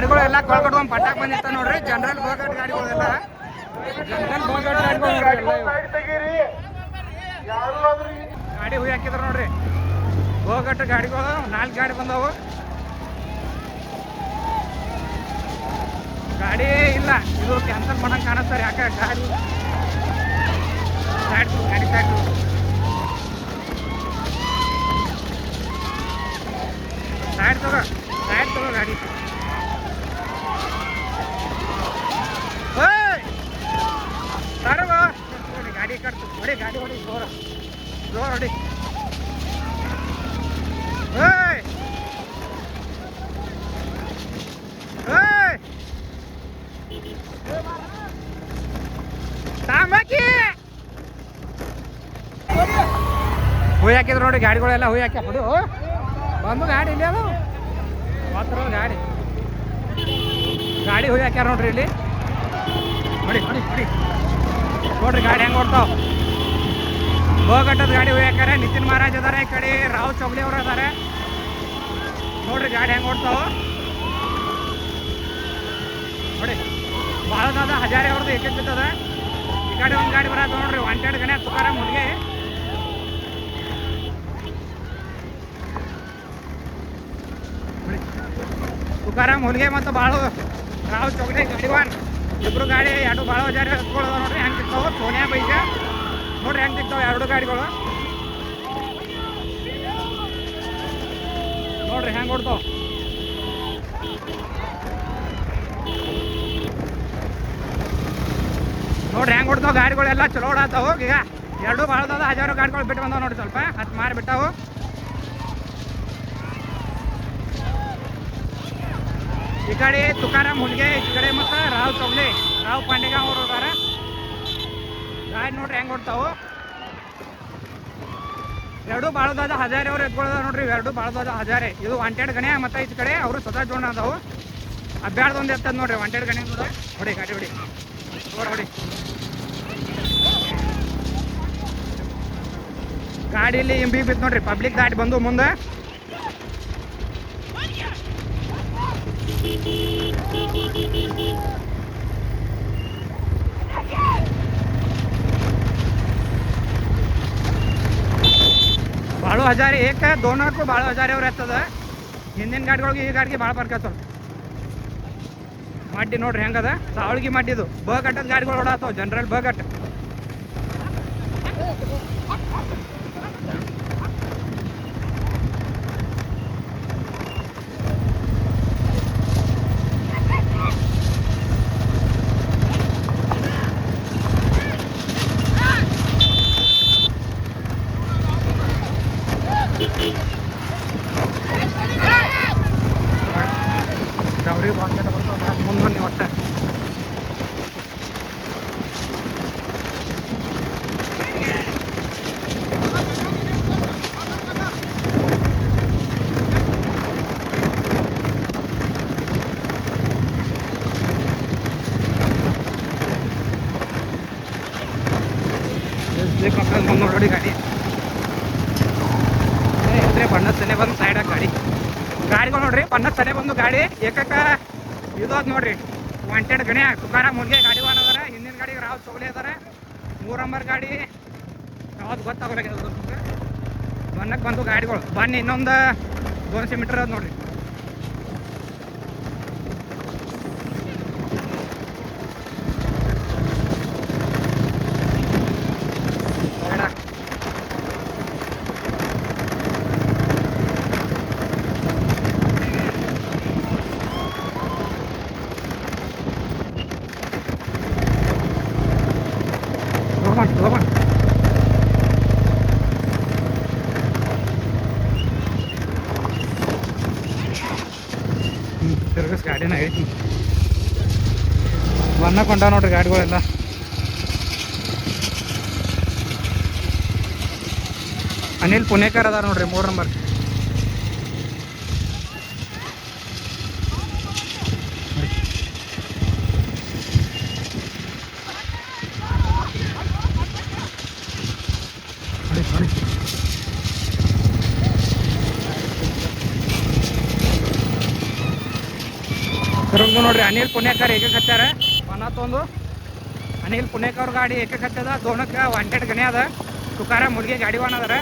ಗಾಡಿಗಳೆಲ್ಲ ಕೊಳ್ಕೊಟ್ಕೊಂಡ್ ಪಟ್ಟಾಕ್ ಬಂದಿರ್ತ ನೋಡ್ರಿ. General ಗೋಗಟ್ ಗಾಡಿಗಳೆಲ್ಲ general ಗೋಗಟ್ ಗಾಡಿ ಹುಯಿ ಹಾಕಿದ್ರು ನೋಡ್ರಿ. ಗೋಗಟ್ ಗಾಡಿಗಳು 4 ಗಾಡಿ ಬಂದವು. ಗಾಡಿ ಇಲ್ಲ, ಇದು ಕ್ಯಾನ್ಸಲ್ ಮಾಡಂಗೆ ಕಾಣಿಸ್ತಾರೆ. ಯಾಕೆ ಗಾಡಿ ಗಾಡಿ ಸೈಡ್ ತಗೋ ಗಾಡಿ. ಗಾಡಿ ಕಟ್ತು ಹೊಡಿ, ಗಾಡಿ ಹೊಡಿ, ಜೋರ ಹೊಡಿ. ಹುಯಿ ಹಾಕಿದ್ರು ನೋಡಿ ಗಾಡಿಗಳೆಲ್ಲ. ಹುಯಿ ಹಾಕಿ ಹೊಡಿ ಬಂದು ಗಾಡಿ ಇಲ್ಲಿ ಅದು ಮಾತ್ರ ಗಾಡಿ ಹುಯಿ ಹಾಕ್ಯಾರ ನೋಡ್ರಿ ಇಲ್ಲಿ. ಹೊಡಿ ನೋಡ್ರಿ ಗಾಡಿ ಹೆಂಗೆ ಓಡ್ತಾವ. ಗೋಗಟ್ಟದ ಗಾಡಿ ಹುಯಿ ಹಾಕ್ಯಾರ. ನಿತಿನ್ ಮಹಾರಾಜ್ ಅದಾರೆ, ಈ ಕಡೆ ರಾವ್ ಚೌಗಲಿ ಅವರು ಅದಾರೆ. ನೋಡ್ರಿ ಗಾಡಿ ಹೆಂಗೆ ಓಡ್ತಾವ ನೋಡಿ. ಬಾಳದಾದ ಹಜಾರಿ ಅವ್ರದ್ದು ಏಕೆ ಬಿದ್ದದ. ಈ ಕಡೆ ಒಂದು ಗಾಡಿ ಬರತ್ತ ನೋಡ್ರಿ, ವಾಂಟೆಡ್ ಗಣೆ ತುಕಾರಾಮ್ ಹುಡುಗಿ. ತುಕಾರಾಮ್ ಹುಲಿಗೆ ಮತ್ತು ಬಾಳು ರಾವ್ ಚೌಗಲಿ ಗಾಡಿವಾನ್ ಇಬ್ರು ಗಾಡಿ. 2 ಬಾಳು ಹಜಾರಿ ಹತ್ಕೊಳ್ಳೋದ ನೋಡ್ರಿ ಹೆಂಗೆ ಸಿಗ್ತಾವ. ಸೋನಿಯಾ ಬೈಜ ನೋಡ್ರಿ ಹೆಂಗೆ ಸಿಗ್ತಾವ 2 ಗಾಡಿಗಳು. ನೋಡ್ರಿ ಹೆಂಗೆ ಓಡ್ತಾವ. ನೋಡ್ರಿ ಹೆಂಗೆ ಓಡ್ತಾವ ಗಾಡಿಗಳೆಲ್ಲ. ಚಲೋ ಓಡಾತಾವು. ಈಗ 2 ಬಾಳದಾದ ಹಜಾರು ಗಾಡಿಗಳು ಬಿಟ್ಟು ಬಂದಾವ ನೋಡಿ. ಸ್ವಲ್ಪ ಹತ್ತು ಮಾರಿ ಬಿಟ್ಟಾವು. ಈ ಕಡೆ ತುಕಾರಾಮ್ ಹುಲ್ಗೆ, ಈ ಕಡೆ ಮತ್ತು ರಾವ್ ಚೌಗಲಿ ರಾವ್ ಪಾಂಡೆಗ ಅವರು ಅದಾರ. ಗಾಡಿ ನೋಡ್ರಿ ಹೆಂಗೆ ಓಡ್ತಾವು. 2 ಬಾಳದಾದ ಹಜಾರಿ ಅವ್ರು ಎತ್ಕೊಳ್ಳೋದ ನೋಡ್ರಿ. 2 ಬಾಳದಾದ ಹಜಾರಿ. ಇದು ವಾಂಟೆಡ್ ಗಣೆ ಮತ್ತು ಈ ಕಡೆ ಅವರು ಸದಾ ಜೋಣ ಅದಾವು. ಅಬ್ಬ್ಯಾಡ್ದೊಂದು ಎತ್ತದ ನೋಡ್ರಿ ವಾಂಟೆಡ್ ಗಣೆ ಕೂಡ. ಹೊಡಿ ಗಾಡಿ ಹೊಡಿ, ಹೊಡಿ. ಗಾಡಿಯಲ್ಲಿ ಇಂಬಿ ಬಿತ್ತು ನೋಡ್ರಿ. ಪಬ್ಲಿಕ್ ಗಾಡಿ ಬಂದು ಮುಂದೆ. ಬಾಳು ಹಜಾರಿ ಏಕ ದೋನಕ್ಕೂ ಬಾಳು ಹಜಾರಿ ಅವ್ರು ಎತ್ತದ. ಹಿಂದಿನ ಗಾಡಿಗಳಿಗೆ ಈ ಗಾಡಿಗೆ ಭಾಳ ಫರ್ಕ್ ಆಗ್ತವ. ಮಡ್ಡಿ ನೋಡ್ರಿ ಹೆಂಗದ. ಸಾವಳಿಗೆ ಮಡ್ಡಿದು ಬಗಟ್ಟದ ಗಾಡಿಗಳು ಓಡಾತಾವ. ಜನರಲ್ ಬಗಟ್. ಗೌರಿ ಬಾಂಧವ ಮುಂದೆ ಬನ್ನಿ ಒಟ್ಟ. ಪಕ್ಕದ ಮುಂದೆ ನೋಡಿ ಗಾಡಿ ಎದ್ರೆ ಬಣ್ಣದ ಸನೆ ಬಂದು ಸೈಡಾಗ ಗಾಡಿಗಳು ನೋಡ್ರಿ. ಬಣ್ಣದ ಸನೆ ಬಂದು ಗಾಡಿ ಏಕಕ್ಕ ಇದು ಅದು ನೋಡ್ರಿ. ವಾಂಟೆಡ್ ಗಣೆ ತುಕಾರಾಮ್ ಹುಲ್ಗೆ ಗಾಡಿವಾನ್ ಅದಾರ. ಹಿಂದಿನ ಗಾಡಿಗೆ ರಾವ್ ಚೌಗಲಿ ಅದಾರ. 3 ನಂಬರ್ ಗಾಡಿ ಯಾವ್ದು ಗೊತ್ತಾಗಲ್ಲ. ಬಣ್ಣಕ್ಕೆ ಬಂದು ಗಾಡಿಗಳು. ಬನ್ನಿ ಇನ್ನೊಂದು 200 ಮೀಟರ್ ಅದು ನೋಡ್ರಿ. ತಿರ್ಗಸ್ ಗಾಡಿನ ಐತಿ. ಬಣ್ಣ ಕೊಂಡ ನೋಡ್ರಿ ಗಾಡಿಗಳೆಲ್ಲ. ಅನಿಲ್ ಪುಣೇಕರ್ ಅದಾರ ನೋಡ್ರಿ 3 ನಂಬರ್. ಇದ್ರದ್ದು ನೋಡ್ರಿ ಅನಿಲ್ ಪುಣೇಕರ್ ಏಕಕ್ಕೆ ಹಚ್ಚಾರ ಮತ್ತೊಂದು ಅನಿಲ್ ಪುಣೇಕರ್ ಗಾಡಿ ಏಕಕ್ಕೆ ಹಚ್ಚದ ದೋನಕ್ಕೆ ವಾಂಟೆಡ್ ಗಣಿ ಅದ ತುಕಾರಾಮ್ ಮುಲ್ಗೆ ಗಾಡಿ ವಾನ್ ಅದಾರ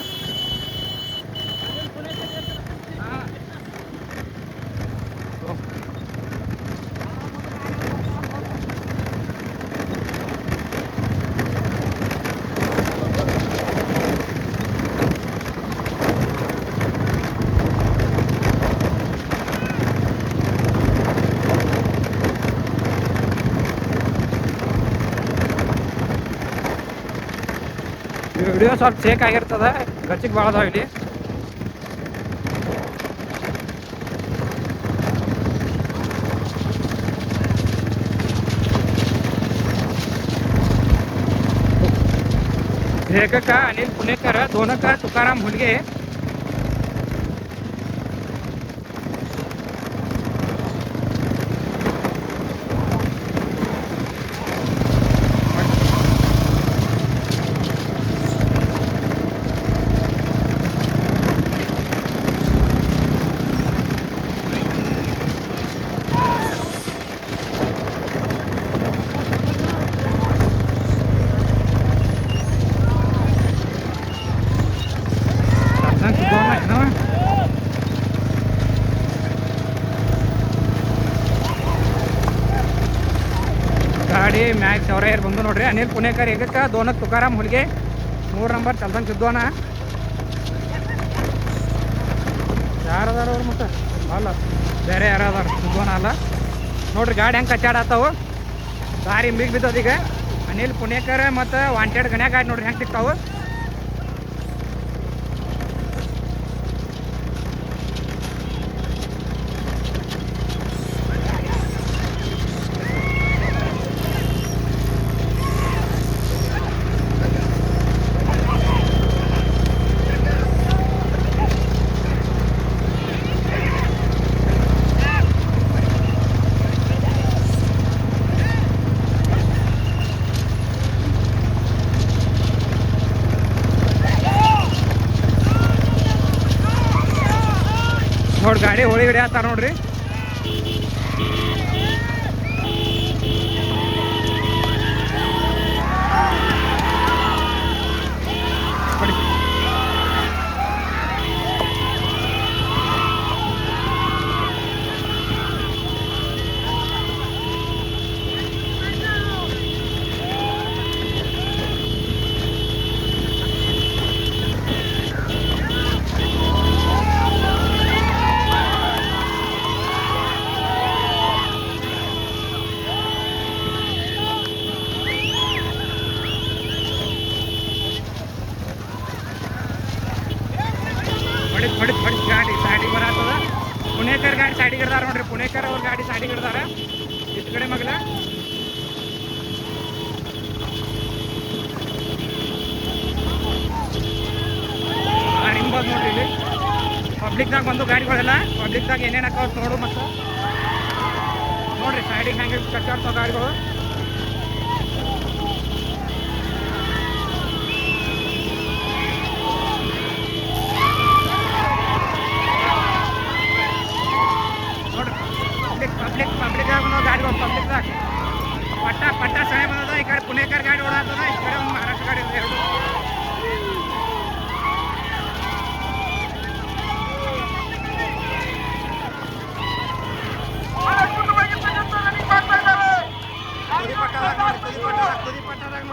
ವಿಡಿಯೋ ಸ್ವಲ್ಪ ಶೇಕ್ ಆಗಿರ್ತದ ಗಚ್ಚಿಗೆ ಭಾಳ ಅದಾವ ಇಲ್ಲಿ ಏಕಕ್ಕ ಅನಿಲ್ ಪುಣೇಕರ್ ದೋನಕ್ಕ ತುಕಾರಾಮ್ ಹುಲ್ಗೆ ಗಾಡಿ ಮ್ಯಾಕ್ಸ್ ಅವರೇ ಬಂದು ನೋಡ್ರಿ ಅನಿಲ್ ಪುಣೇಕರ್ ಏಕಕ್ಕೆ ದೋನಕ್ಕೆ ತುಕಾರಾಮ್ ಹುಲ್ಗೆ 3 ನಂಬರ್ ಚಲ್ದಂಗೆ ಸಿದ್ದೋಣ ಯಾರದಾರ ಅವ್ರು ಮತ್ತೆ ಅಲ್ಲ ಬೇರೆ ಯಾರು ಅದಾರ ಸಿದ್ದೋಣ ಅಲ್ಲ ನೋಡ್ರಿ ಗಾಡಿ ಹೆಂಗೆ ಕಚ್ಚಾಡತ್ತಾವು ದಾರಿ ಮಿಗ್ ಬಿದ್ದದ ಈಗ ಅನಿಲ್ ಪುಣೇಕರ್ ಮತ್ತು ವಾಂಟೆಡ್ ಗಣ್ಯಾಗ ಗಾಡಿ ನೋಡ್ರಿ ಹೆಂಗೆ ಸಿಗ್ತಾವು ನೋಡಿ ಗಾಡಿ ಹೋಳಿ ಹಿಡಿಯತ್ತಾರ ನೋಡ್ರಿ ಹೊಡಿತ್ ಗಾಡಿ ಸೈಡಿಗೆ ಬರತ್ತದ ಪುಣೇಕರ್ ಗಾಡಿ ಸೈಡಿಗೆ ಇಡ್ದಾರ ನೋಡ್ರಿ ಪುಣೇಕರ್ ಅವ್ರ ಗಾಡಿ ಸೈಡಿಗೆ ಇಡ್ದಾರ ಇತ್ತು ಕಡೆ ಮಗಲ ಹಿಂಬದ್ ನೋಡ್ರಿ ಇಲ್ಲಿ ಪಬ್ಲಿಕ್ದಾಗ ಬಂದು ಗಾಡಿಗಳೆಲ್ಲ ಪಬ್ಲಿಕ್ದಾಗ ಏನೇನು ಹಾಕೋ ನೋಡು ಮತ್ತು ನೋಡ್ರಿ ಸೈಡಿಗೆ ಹೆಂಗೆ ಕಚ್ಚಾಡ್ತಾವ ಗಾಡಿಗಳು ಪಬ್ಲಿಕ್ದಾಗ ಬಂದವ ಗಾಡಿಗಳು ಪಬ್ಲಿಕ್ದಾಗ ಪಟ್ಟ ಸೆಳೆ ಬಂದದ ಈ ಕಡೆ ಪುಣೇಕರ್ ಗಾಡಿ ಓಡಾಡ್ತದ ಈ ಕಡೆ ಒಂದು ಮಹಾರಾಷ್ಟ್ರ ಗಾಡಿ ಎರಡು ತುದಿ ಪಟ್ಟದಾಗ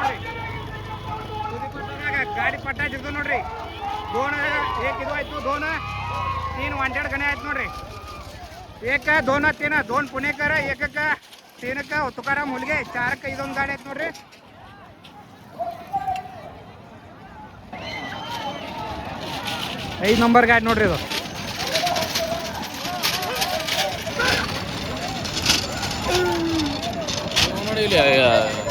ಗಾಡಿ ಪಟ್ಟ ಜಿಗ್ದು ನೋಡ್ರಿ ದೋನ ಏಕ್ ಇದು ಆಯ್ತು ದೋನ 3 ವಾಂಟೆಡ್ ಗಣೆ ಆಯ್ತು ನೋಡ್ರಿ ಏಕ ದೋನ ತೀನ ದೋನ್ ಪುಣೇಕರ ಏಕಕ್ಕ ತೀನಕ್ಕ ತುಕಾರಾಮ್ ಹುಲ್ಗೆ 4ಕ್ಕೆ ಇದೊಂದು ಗಾಡಿ ಐತೆ ನೋಡ್ರಿ 5 ನಂಬರ್ ಗಾಡಿ ನೋಡ್ರಿ ಇದು ನೋಡಿ